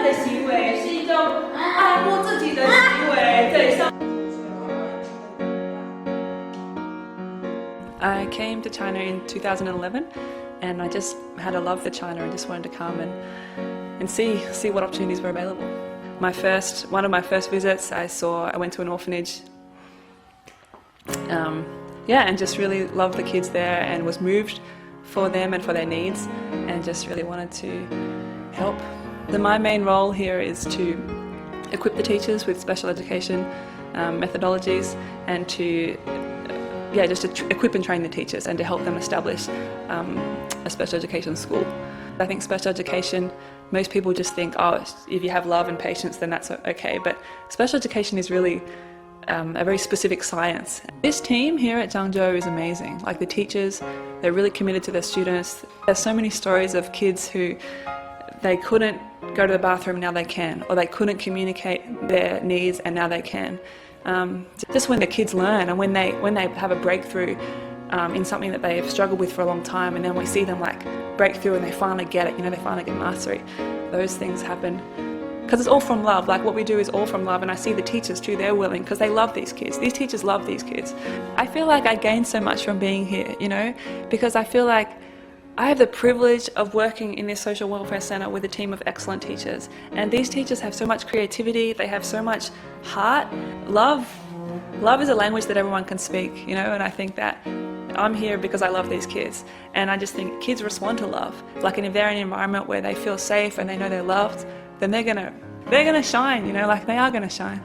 的行为，是一种爱护自己的行为。对，像 I came to China in 2011 and I just had a love for China and just wanted to come and see what opportunities were available. One of my first visits I went to an orphanage, and just really loved the kids there and was moved for them and for their needs and just really wanted to help. My main role here is to equip the teachers with special education methodologies and to just to equip and train the teachers and to help them establish a special education school. I think special education, most people just think, oh, if you have love and patience then that's okay, but special education is really a very specific science. This team here at Zhangzhou is amazing. Like the teachers, they're really committed to their students. There's so many stories of kids who they couldn't go to the bathroom, now they can, or they couldn't communicate their needs and now they can. Just when the kids learn and when they have a breakthrough in something that they've struggled with for a long time, and then we see them like break through and they finally get it, they finally get mastery. Those things happen because it's all from love. Like what we do is all from love, and I see the teachers too, they're willing because they love these kids. These teachers love these kids. I feel like I gained so much from being here, because I feel like I have the privilege of working in this social welfare centre with a team of excellent teachers, and these teachers have so much creativity, they have so much heart. Love is a language that everyone can speak, and I think that I'm here because I love these kids, and I just think kids respond to love. Like, and if they're in an environment where they feel safe and they know they're loved, then they're gonna shine, like they are gonna shine.